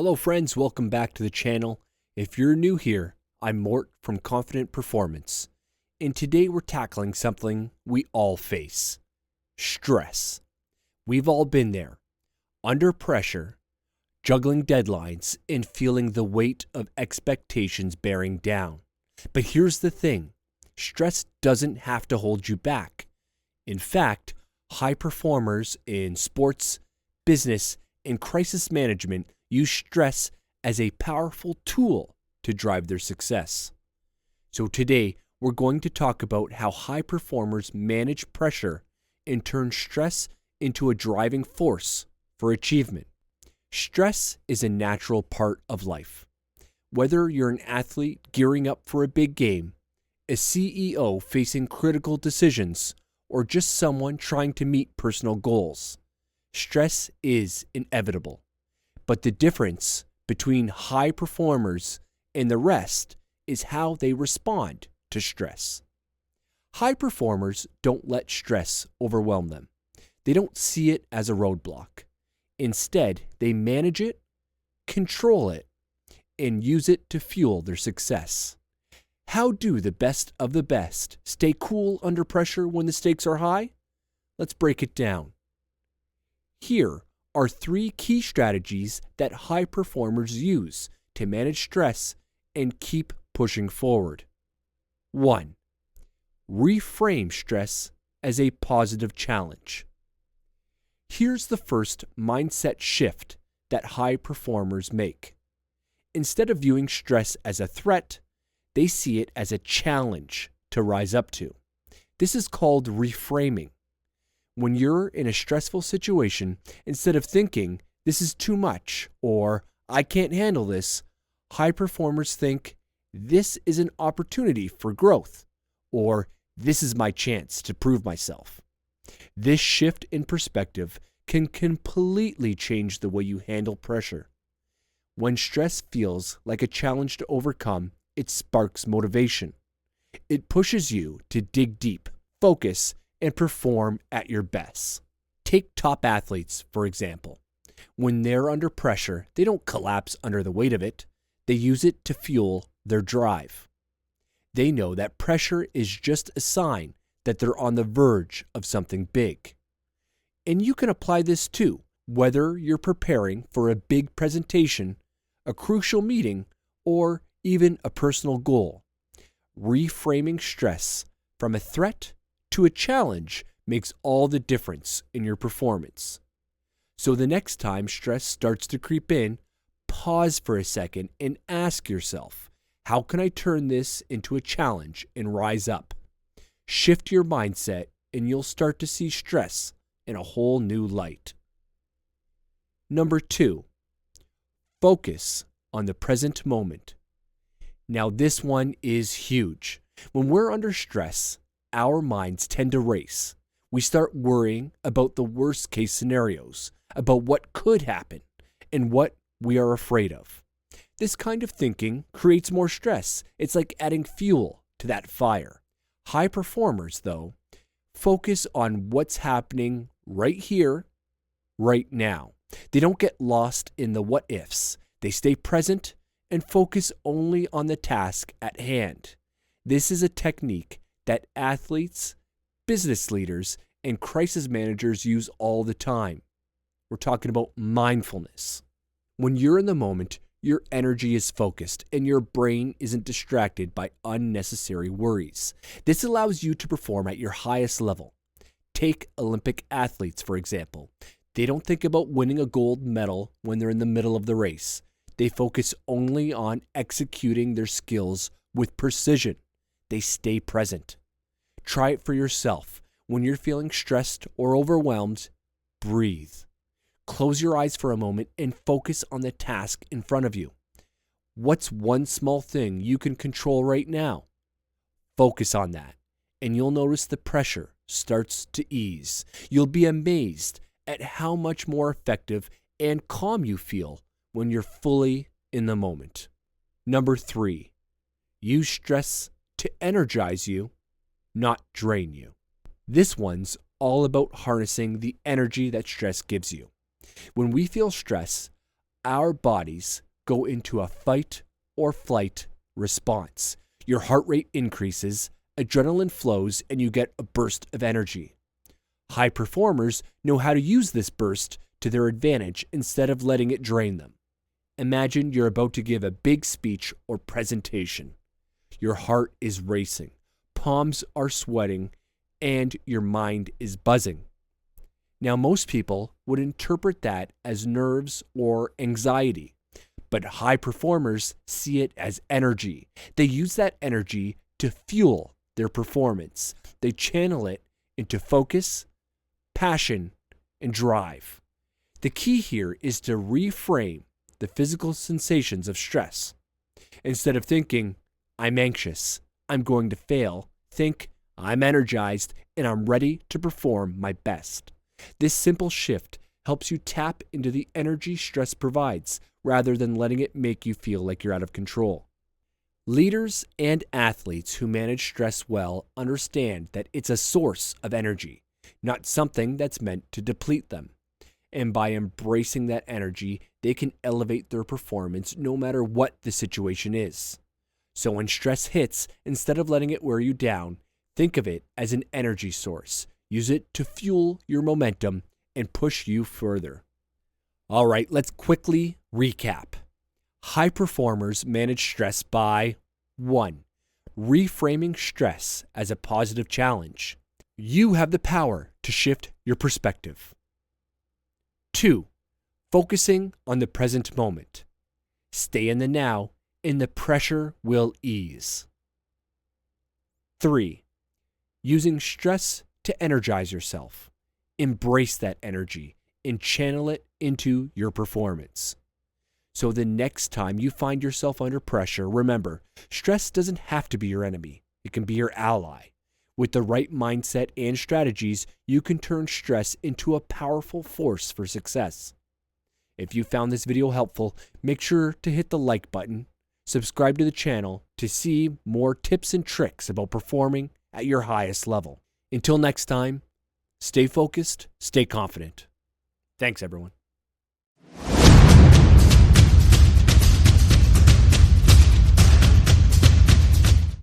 Hello friends, welcome back to the channel. If you're new here, I'm Mort from Confident Performance, and today we're tackling something we all face: stress. We've all been there, under pressure, juggling deadlines, and feeling the weight of expectations bearing down. But here's the thing: stress doesn't have to hold you back. In fact, high performers in sports, business, and crisis management use stress as a powerful tool to drive their success. So today, we're going to talk about how high performers manage pressure and turn stress into a driving force for achievement. Stress is a natural part of life. Whether you're an athlete gearing up for a big game, a CEO facing critical decisions, or just someone trying to meet personal goals, stress is inevitable. But the difference between high performers and the rest is how they respond to stress. High performers don't let stress overwhelm them. They don't see it as a roadblock. Instead, they manage it, control it, and use it to fuel their success. How do the best of the best stay cool under pressure when the stakes are high? Let's break it down. Here are 3 key strategies that high performers use to manage stress and keep pushing forward. 1. Reframe stress as a positive challenge. Here's the first mindset shift that high performers make. Instead of viewing stress as a threat, they see it as a challenge to rise up to. This is called reframing. When you're in a stressful situation, instead of thinking, "This is too much," or "I can't handle this," high performers think, "This is an opportunity for growth," or "This is my chance to prove myself." This shift in perspective can completely change the way you handle pressure. When stress feels like a challenge to overcome, it sparks motivation. It pushes you to dig deep, focus, and perform at your best. Take top athletes, for example. When they're under pressure, they don't collapse under the weight of it. They use it to fuel their drive. They know that pressure is just a sign that they're on the verge of something big. And you can apply this too, whether you're preparing for a big presentation, a crucial meeting, or even a personal goal. Reframing stress from a threat to a challenge makes all the difference in your performance. So the next time stress starts to creep in, pause for a second and ask yourself, how can I turn this into a challenge and rise up? Shift your mindset and you'll start to see stress in a whole new light. Number 2, focus on the present moment. Now this one is huge. When we're under stress, our minds tend to race. We start worrying about the worst case scenarios, about what could happen, and what we are afraid of. This kind of thinking creates more stress. It's like adding fuel to that fire. High performers, though, focus on what's happening right here, right now. They don't get lost in the what ifs. They stay present and focus only on the task at hand. This is a technique that athletes, business leaders, and crisis managers use all the time. We're talking about mindfulness. When you're in the moment, your energy is focused and your brain isn't distracted by unnecessary worries. This allows you to perform at your highest level. Take Olympic athletes, for example. They don't think about winning a gold medal when they're in the middle of the race. They focus only on executing their skills with precision. They stay present. Try it for yourself. When you're feeling stressed or overwhelmed, breathe. Close your eyes for a moment and focus on the task in front of you. What's one small thing you can control right now? Focus on that, and you'll notice the pressure starts to ease. You'll be amazed at how much more effective and calm you feel when you're fully in the moment. Number 3, use stress to energize you, not drain you. This one's all about harnessing the energy that stress gives you. When we feel stress, our bodies go into a fight or flight response. Your heart rate increases, adrenaline flows, and you get a burst of energy. High performers know how to use this burst to their advantage instead of letting it drain them. Imagine you're about to give a big speech or presentation. Your heart is racing, palms are sweating, and your mind is buzzing. Now, most people would interpret that as nerves or anxiety, but high performers see it as energy. They use that energy to fuel their performance. They channel it into focus, passion, and drive. The key here is to reframe the physical sensations of stress. Instead of thinking, I'm anxious, I'm going to fail, think, I'm energized, and I'm ready to perform my best. This simple shift helps you tap into the energy stress provides rather than letting it make you feel like you're out of control. Leaders and athletes who manage stress well understand that it's a source of energy, not something that's meant to deplete them. And by embracing that energy, they can elevate their performance no matter what the situation is. So when stress hits, instead of letting it wear you down, think of it as an energy source. Use it to fuel your momentum and push you further. All right, let's quickly recap. High performers manage stress by 1. Reframing stress as a positive challenge. You have the power to shift your perspective. 2. Focusing on the present moment. Stay in the now, and the pressure will ease. 3. Using stress to energize yourself. Embrace that energy and channel it into your performance. So the next time you find yourself under pressure, remember, stress doesn't have to be your enemy. It can be your ally. With the right mindset and strategies, you can turn stress into a powerful force for success. If you found this video helpful, make sure to hit the like button, subscribe to the channel to see more tips and tricks about performing at your highest level. Until next time, stay focused, stay confident. Thanks, everyone.